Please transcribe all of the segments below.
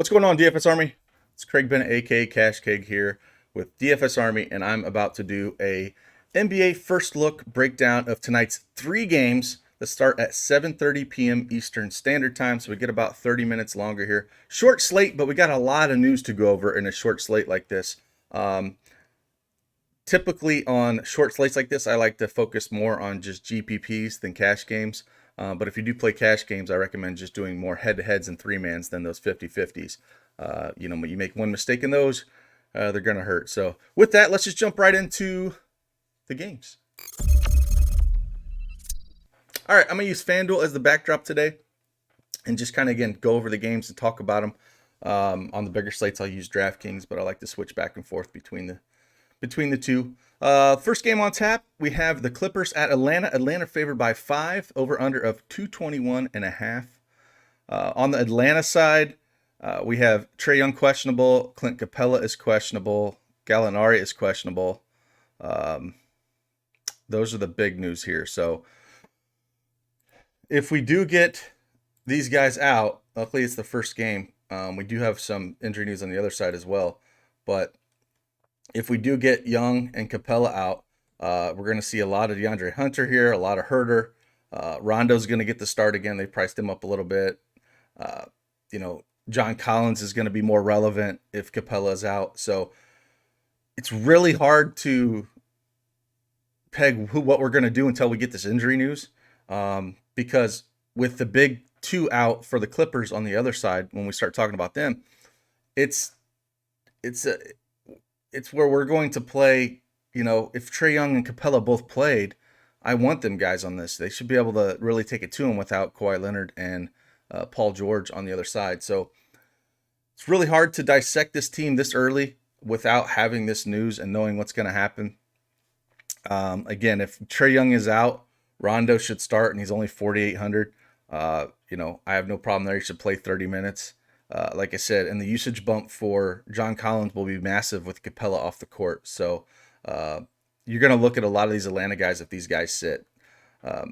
What's going on, DFS Army? It's Craig Bennett, aka Cash Keg, here with DFS Army, and I'm about to do a NBA first look breakdown of tonight's three games that start at 7:30 p.m. Eastern Standard Time. So we get about 30 minutes longer here. Short slate, but we got a lot of news to go over in a short slate like this. Typically on short slates like this, I like to focus more on just GPPs than cash games. But if you do play cash games, I recommend just doing more head-to-heads and three-mans than those 50-50s. When you make one mistake in those, they're going to hurt. So with that, let's just jump right into the games. All right, I'm going to use FanDuel as the backdrop today and just kind of, again, go over the games and talk about them. On the bigger slates, I'll use DraftKings, but I like to switch back and forth between the two. First game on tap, we have the Clippers at Atlanta. Atlanta favored by 5, over under of 221.5. On the Atlanta side, we have Trae Young questionable, Clint Capella is questionable, Gallinari is questionable. Those are the big news here. So if we do get these guys out, luckily it's the first game. We do have some injury news on the other side as well, but if we do get Young and Capella out, we're going to see a lot of DeAndre Hunter here, a lot of Herter. Rondo's going to get the start again. They priced him up a little bit. John Collins is going to be more relevant if Capella is out. So it's really hard to peg what we're going to do until we get this injury news. Because with the big two out for the Clippers on the other side, when we start talking about them, it's where we're going to play. If Trae Young and Capella both played, I want them guys on this. They should be able to really take it to them without Kawhi Leonard and Paul George on the other side. So it's really hard to dissect this team this early without having this news and knowing what's going to happen. Again, if Trae Young is out, Rondo should start, and he's only 4,800. I have no problem there. He should play 30 minutes. Like I said, and the usage bump for John Collins will be massive with Capella off the court. So you're going to look at a lot of these Atlanta guys if these guys sit.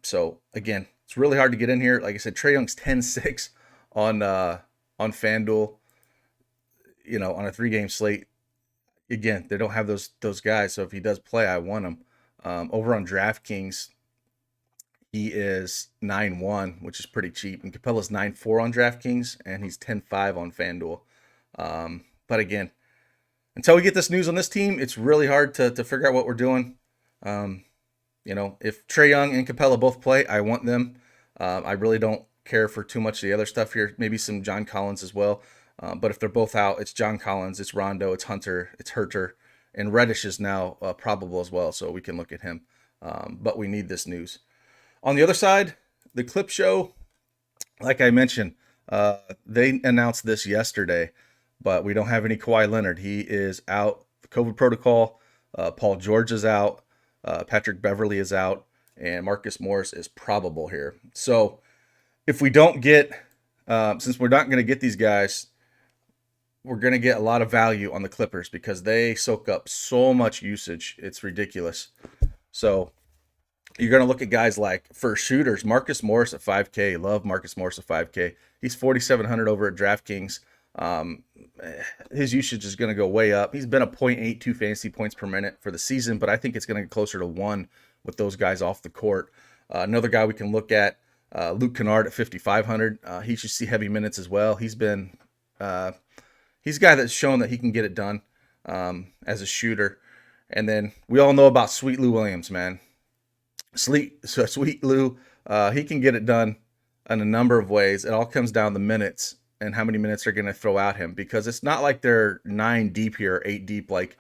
So again, it's really hard to get in here. Like I said, Trae Young's 10-6 on FanDuel. On a 3-game slate. Again, they don't have those guys. So if he does play, I want him. Over on DraftKings, he is 9-1, which is pretty cheap. And Capella's 9-4 on DraftKings, and he's 10-5 on FanDuel. But again, until we get this news on this team, it's really hard to figure out what we're doing. If Trae Young and Capella both play, I want them. I really don't care for too much of the other stuff here. Maybe some John Collins as well. But if they're both out, it's John Collins, it's Rondo, it's Hunter, it's Herter, and Reddish is now probable as well, so we can look at him. But we need this news. On the other side, the Clip Show, like I mentioned, they announced this yesterday, but we don't have any Kawhi Leonard. He is out, the COVID protocol. Paul George is out. Patrick Beverley is out. And Marcus Morris is probable here. So if we don't get, since we're not going to get these guys, we're going to get a lot of value on the Clippers because they soak up so much usage. It's ridiculous. So you're going to look at guys like, for shooters, Marcus Morris at 5K. Love Marcus Morris at 5K. He's 4,700 over at DraftKings. His usage is going to go way up. He's been a 0.82 fantasy points per minute for the season, but I think it's going to get closer to 1 with those guys off the court. Another guy we can look at, Luke Kennard at 5,500. He should see heavy minutes as well. He's a guy that's shown that he can get it done as a shooter. And then we all know about Sweet Lou Williams, man. Sweet Lou, he can get it done in a number of ways. It all comes down to minutes and how many minutes they're going to throw at him, because it's not like they're 9 deep here, 8 deep like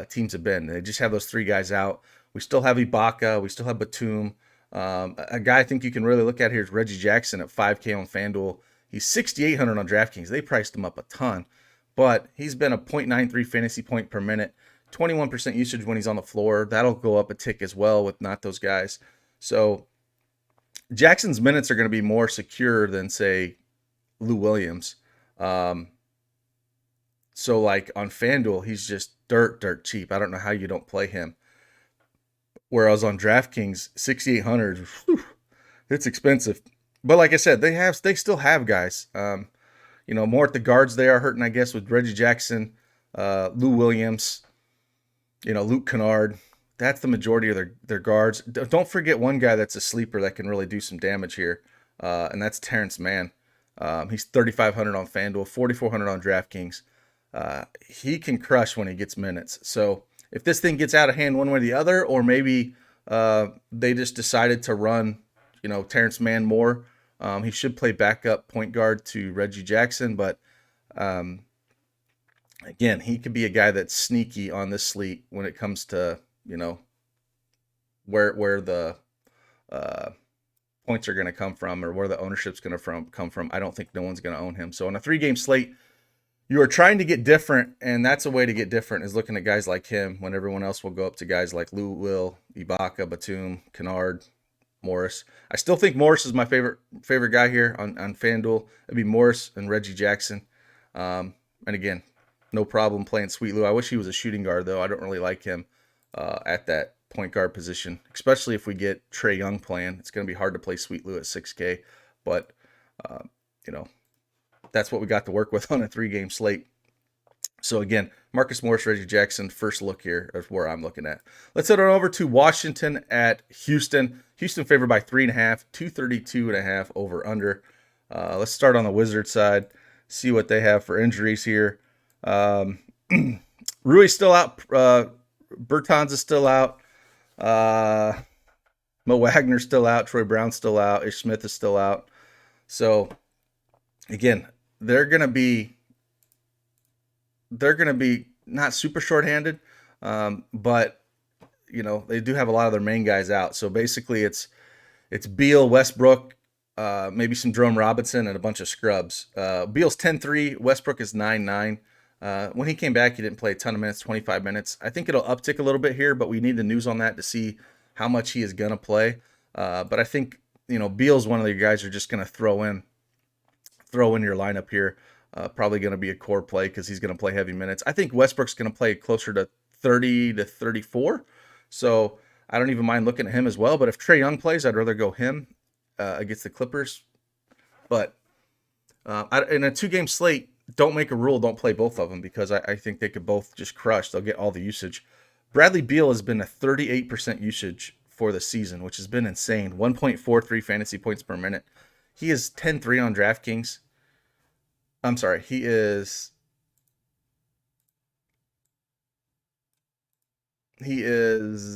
teams have been. They just have those 3 guys out. We still have Ibaka. We still have Batum. A guy I think you can really look at here is Reggie Jackson at 5K on FanDuel. He's 6,800 on DraftKings. They priced him up a ton, but he's been a 0.93 fantasy point per minute, 21% usage when he's on the floor. That'll go up a tick as well with not those guys. So Jackson's minutes are going to be more secure than, say, Lou Williams. So like on FanDuel, he's just dirt cheap. I don't know how you don't play him. Whereas on DraftKings, 6,800, it's expensive. But like I said, they still have guys. More at the guards they are hurting, I guess, with Reggie Jackson, Lou Williams, Luke Kennard. That's the majority of their guards. Don't forget one guy that's a sleeper that can really do some damage here, and that's Terrence Mann. He's 3,500 on FanDuel, 4,400 on DraftKings. He can crush when he gets minutes. So if this thing gets out of hand one way or the other, or maybe they just decided to run, Terrence Mann more, he should play backup point guard to Reggie Jackson. But again, he could be a guy that's sneaky on this slate when it comes to where the points are going to come from or where the ownership's going to come from. I don't think no one's going to own him. So on a 3-game slate, you are trying to get different, and that's a way to get different is looking at guys like him when everyone else will go up to guys like Lou Will, Ibaka, Batum, Kennard, Morris. I still think Morris is my favorite guy here on FanDuel. It'd be Morris and Reggie Jackson. And again, no problem playing Sweet Lou. I wish he was a shooting guard, though. I don't really like him at that point guard position, especially if we get Trae Young playing. It's going to be hard to play Sweet Lou at 6K, but, that's what we got to work with on a 3-game slate. So again, Marcus Morris, Reggie Jackson, first look here is where I'm looking at. Let's head on over to Washington at Houston. Houston favored by 3.5, 232.5 over under. Let's start on the Wizards side, see what they have for injuries here. Rui's still out. Bertans is still out. Mo Wagner's still out. Troy Brown's still out. Ish Smith is still out. So again, they're gonna be not super shorthanded, but they do have a lot of their main guys out. So basically, it's Beal, Westbrook, maybe some Jerome Robinson, and a bunch of scrubs. Beal's 10-3, Westbrook is 9-9. When he came back, he didn't play a ton of minutes, 25 minutes. I think it'll uptick a little bit here, but we need the news on that to see how much he is gonna play. But I think Beal's one of the guys you're just gonna throw in your lineup here. Probably going to be a core play because he's going to play heavy minutes. I think Westbrook's going to play closer to 30 to 34. So I don't even mind looking at him as well. But if Trae Young plays, I'd rather go him against the Clippers. But in a 2-game slate, don't make a rule. Don't play both of them because I think they could both just crush. They'll get all the usage. Bradley Beal has been a 38% usage for the season, which has been insane. 1.43 fantasy points per minute. He is 10-3 on DraftKings. I'm sorry, he is 9-9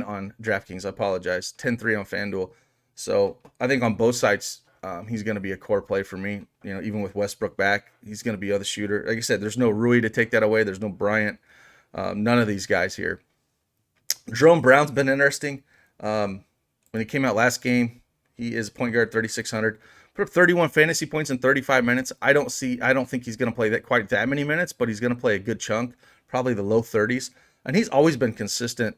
on DraftKings. I apologize. 10-3 on FanDuel. So I think on both sides, he's going to be a core play for me. Even with Westbrook back, he's going to be the shooter. Like I said, there's no Rui to take that away. There's no Bryant. None of these guys here. Jerome Brown's been interesting. When he came out last game, he is point guard, 3,600. Put up 31 fantasy points in 35 minutes. I don't think he's going to play quite that many minutes, but he's going to play a good chunk, probably the low 30s. And he's always been consistent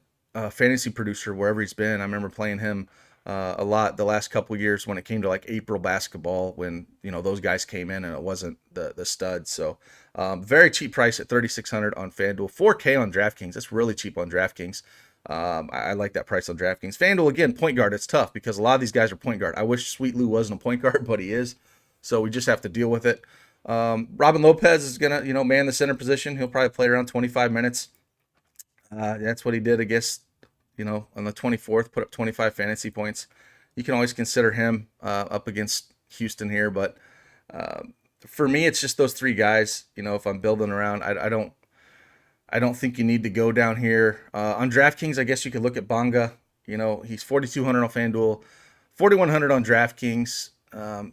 fantasy producer wherever he's been. I remember playing him a lot the last couple of years when it came to like April basketball when those guys came in and it wasn't the studs. So very cheap price at 3,600 on FanDuel, 4K on DraftKings. That's really cheap on DraftKings. I like that price on DraftKings. FanDuel, again, point guard. It's tough because a lot of these guys are point guard. I wish Sweet Lou wasn't a point guard, but he is. So we just have to deal with it. Robin Lopez is going to, man the center position. He'll probably play around 25 minutes. That's what he did, I guess, on the 24th, put up 25 fantasy points. You can always consider him up against Houston here. But for me, it's just those 3 guys. If I'm building around, I don't think you need to go down here. On DraftKings, I guess you could look at Bonga. He's 4,200 on FanDuel, 4,100 on DraftKings.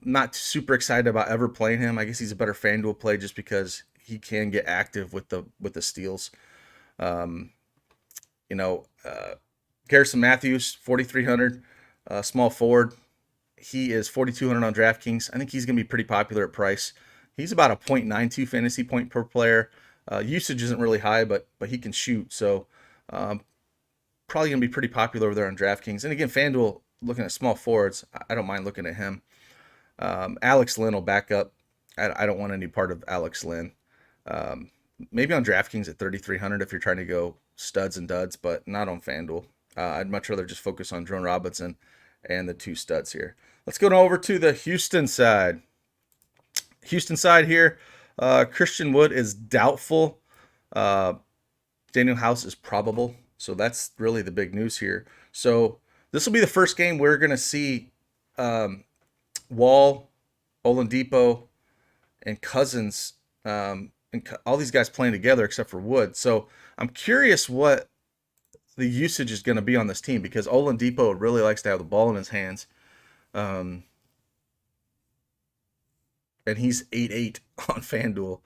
Not super excited about ever playing him. I guess he's a better FanDuel play just because he can get active with the steals. Garrison Matthews, 4,300, small forward. He is 4,200 on DraftKings. I think he's going to be pretty popular at price. He's about a 0.92 fantasy point per player. Usage isn't really high, but he can shoot. So probably going to be pretty popular over there on DraftKings. And again, FanDuel, looking at small forwards, I don't mind looking at him. Alex Lynn will back up. I don't want any part of Alex Lynn. Maybe on DraftKings at 3,300 if you're trying to go studs and duds, but not on FanDuel. I'd much rather just focus on Jerome Robinson and the two studs here. Let's go over to the Houston side. Houston side here, Christian Wood is doubtful. Uh, Daniel House is probable. So that's really the big news here. So this will be the first game we're going to see um, Wall, Oladipo, and Cousins, and all these guys playing together except for Wood. So I'm curious what the usage is going to be on this team because Oladipo really likes to have the ball in his hands. Um, and he's 8'8" on FanDuel.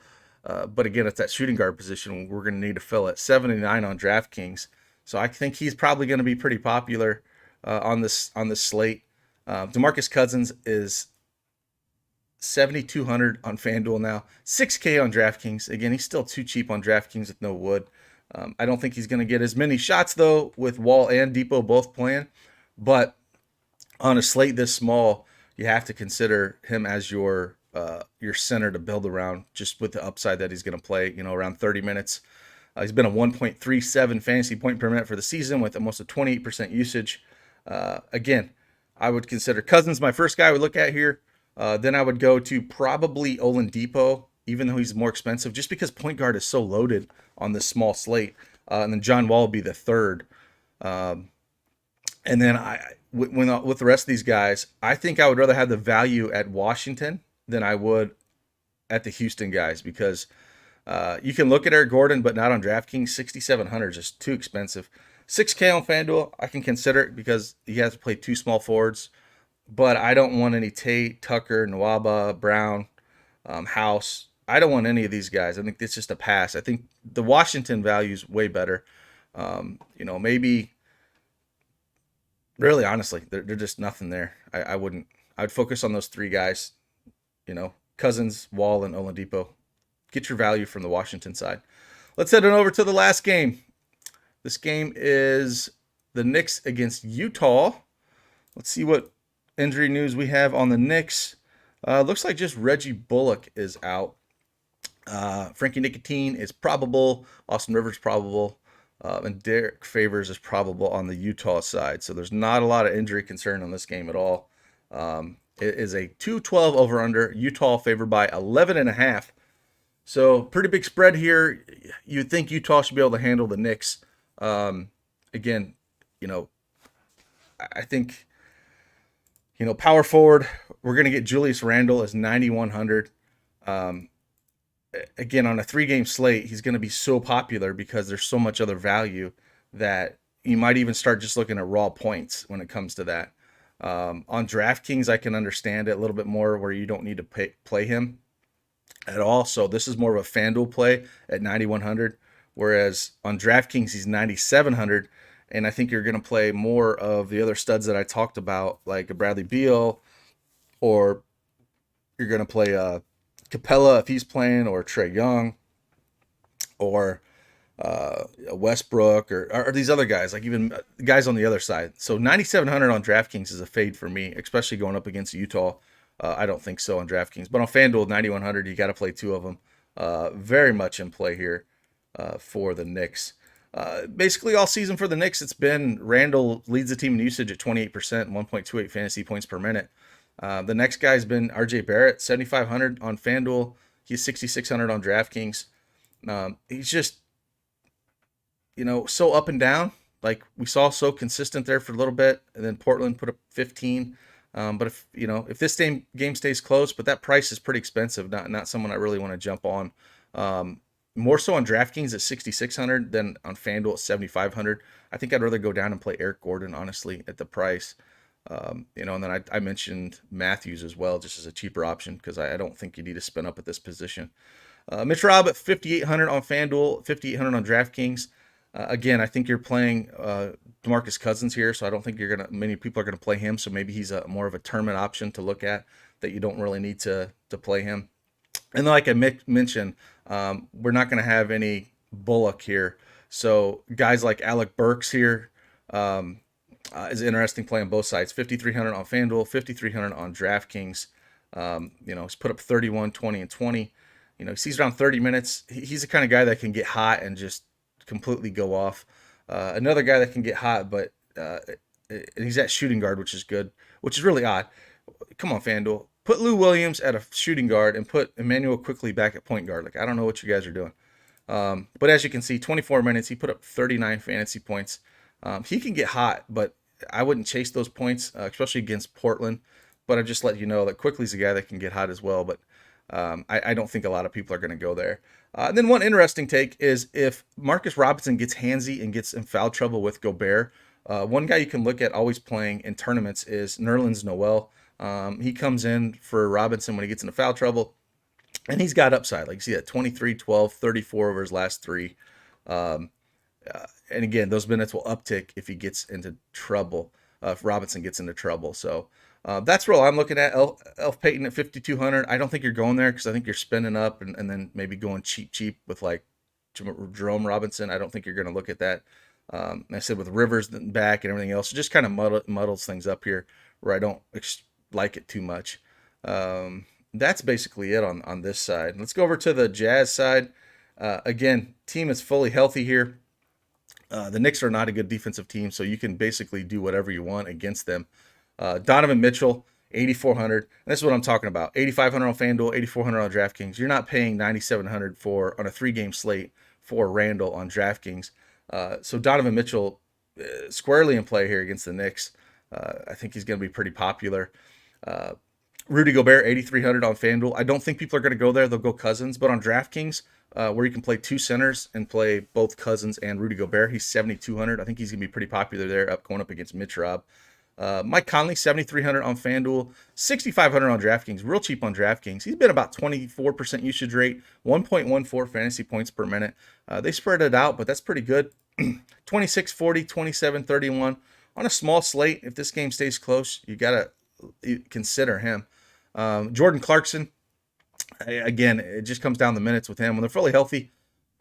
But again, it's that shooting guard position we're going to need to fill it. 79 on DraftKings. So I think he's probably going to be pretty popular on this slate. DeMarcus Cousins is 7,200 on FanDuel now, 6K on DraftKings. Again, he's still too cheap on DraftKings with no Wood. I don't think he's going to get as many shots though with Wall and Depot both playing. But on a slate this small, you have to consider him as your center to build around, just with the upside that he's going to play. Around 30 minutes. He's been a 1.37 fantasy point per minute for the season with almost a 28% usage. Again, I would consider Cousins my first guy I would look at here. Then I would go to probably Oladipo, even though he's more expensive, just because point guard is so loaded on this small slate. And then John Wall will be the third. And then with the rest of these guys, I think I would rather have the value at Washington than I would at the Houston guys because you can look at Eric Gordon, but not on DraftKings. 6,700 is just too expensive. 6K on FanDuel, I can consider it because he has to play two small forwards. But I don't want any Tate, Tucker, Nwaba, Brown, House. I don't want any of these guys. I think it's just a pass. I think the Washington value is way better. Maybe, really, honestly, they're just nothing there. I wouldn't. I'd focus on those three guys. Cousins, Wall, and Oladipo. Get your value from the Washington side. Let's head on over to the last game. This game is the Knicks against Utah. Let's see what injury news we have on the Knicks. Looks like just Reggie Bullock is out. Frankie Nicotine is probable. Austin Rivers probable. And Derek Favors is probable on the Utah side. So there's not a lot of injury concern on this game at all. It is a 212 over under. Utah favored by 11.5. So pretty big spread here. You'd think Utah should be able to handle the Knicks. Again, I think, power forward, we're going to get Julius Randle as 9,100. Again, on a 3-game slate, he's going to be so popular because there's so much other value that you might even start just looking at raw points when it comes to that. On DraftKings, I can understand it a little bit more where you don't need to play him at all. So this is more of a FanDuel play at 9,100, whereas on DraftKings, he's 9,700. And I think you're going to play more of the other studs that I talked about, like a Bradley Beal, or you're going to play Capella if he's playing, or Trae Young, or Westbrook, or these other guys, like even guys on the other side. So 9,700 on DraftKings is a fade for me, especially going up against Utah. I don't think so on DraftKings, but on FanDuel 9,100, you got to play two of them. Very much in play here for the Knicks. Basically all season for the Knicks, it's been Randall leads the team in usage at 28%, 1.28 fantasy points per minute. The next guy's been RJ Barrett, 7,500 on FanDuel. He's 6,600 on DraftKings. He's just, so up and down. Like we saw, so consistent there for a little bit, and then Portland put up 15. But if this game stays close, but that price is pretty expensive, not someone I really want to jump on. More so on DraftKings at 6,600 than on FanDuel at 7,500. I think I'd rather go down and play Eric Gordon, honestly, at the price. And then I mentioned Matthews as well, just as a cheaper option, because I don't think you need to spin up at this position. Mitch Rob at 5,800 on FanDuel, 5,800 on DraftKings. Again, I think you're playing DeMarcus Cousins here, so I don't think many people are gonna play him. So maybe he's more of a tournament option to look at that you don't really need to play him. And like I mentioned, we're not gonna have any Bullock here. So guys like Alec Burks here is interesting play on both sides. 5,300 on FanDuel, 5,300 on DraftKings. He's put up 31, 20, and 20. He sees around 30 minutes. He's the kind of guy that can get hot and just completely go off. Another guy that can get hot, but and he's at shooting guard, which is good, which is really odd. Come on, FanDuel. Put Lou Williams at a shooting guard and put Emmanuel quickly back at point guard. Like, I don't know what you guys are doing. But as you can see, 24 minutes, he put up 39 fantasy points. He can get hot, but I wouldn't chase those points, especially against Portland. But I just let you know that Quickly's a guy that can get hot as well. But I don't think a lot of people are going to go there. And then one interesting take is if Marcus Robinson gets handsy and gets in foul trouble with Gobert, one guy you can look at always playing in tournaments is Nerlens Noel. He comes in for Robinson when he gets into foul trouble, and he's got upside. Like you see that 23, 12, 34 over his last three. Um, and again, those minutes will uptick if he gets into trouble, if Robinson gets into trouble. So that's where I'm looking at. Elf Payton at 5,200. I don't think you're going there because I think you're spending up and then maybe going cheap with like Jerome Robinson. I don't think you're going to look at that. I said with Rivers back and everything else, it just kind of muddles things up here where I don't like it too much. That's basically it on this side. Let's go over to the Jazz side. Again, team is fully healthy here. The Knicks are not a good defensive team, so you can basically do whatever you want against them. Donovan Mitchell, 8,400. This is what I'm talking about. 8,500 on FanDuel, 8,400 on DraftKings. You're not paying 9,700 on a 3-game slate for Randall on DraftKings. So Donovan Mitchell squarely in play here against the Knicks. I think he's going to be pretty popular. Rudy Gobert, 8,300 on FanDuel. I don't think people are going to go there. They'll go Cousins. But on DraftKings, where you can play two centers and play both Cousins and Rudy Gobert, he's 7,200. I think he's going to be pretty popular there, going up against Mitch Rob. Mike Conley, 7,300 on FanDuel, 6,500 on DraftKings, real cheap on DraftKings. He's been about 24% usage rate, 1.14 fantasy points per minute. They spread it out, but that's pretty good. 26, 40, 27, 31. On a small slate, if this game stays close, you got to consider him. Jordan Clarkson, again, it just comes down to minutes with him. When they're fully healthy,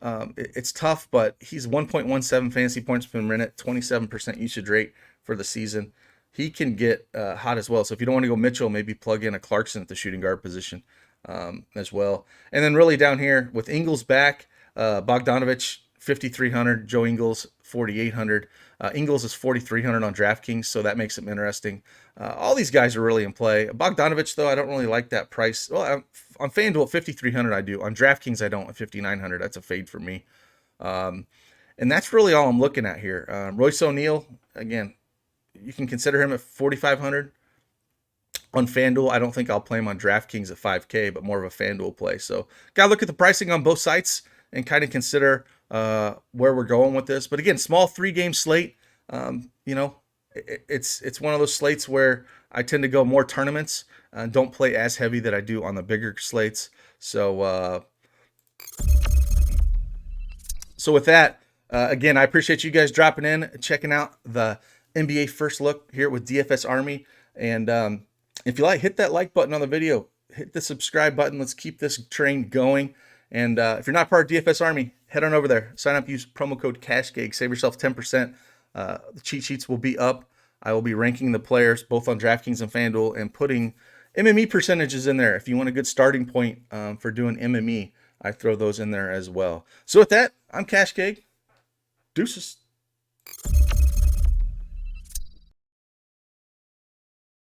it's tough, but he's 1.17 fantasy points per minute, 27% usage rate for the season. He can get hot as well. So if you don't want to go Mitchell, maybe plug in a Clarkson at the shooting guard position as well. And then really down here with Ingles back, Bogdanovich, 5,300, Joe Ingles, 4,800. Ingles is 4,300 on DraftKings, so that makes him interesting. All these guys are really in play. Bogdanovich, though, I don't really like that price. Well, on FanDuel at 5,300, I do. On DraftKings, I don't. At 5,900, that's a fade for me. And that's really all I'm looking at here. Royce O'Neal, again, you can consider him at 4,500 on FanDuel. I don't think I'll play him on DraftKings at 5K, but more of a FanDuel play. So gotta look at the pricing on both sites and kind of consider where we're going with this. But again, small 3-game slate. It's one of those slates where I tend to go more tournaments and don't play as heavy that I do on the bigger slates. So with that, again, I appreciate you guys dropping in, checking out the NBA First Look here with DFS Army. And if you like, hit that like button on the video. Hit the subscribe button. Let's keep this train going. And if you're not part of DFS Army, head on over there. Sign up, use promo code CashGig. Save yourself 10%. The cheat sheets will be up. I will be ranking the players both on DraftKings and FanDuel and putting MME percentages in there. If you want a good starting point for doing MME, I throw those in there as well. So with that, I'm CashGig. Deuces.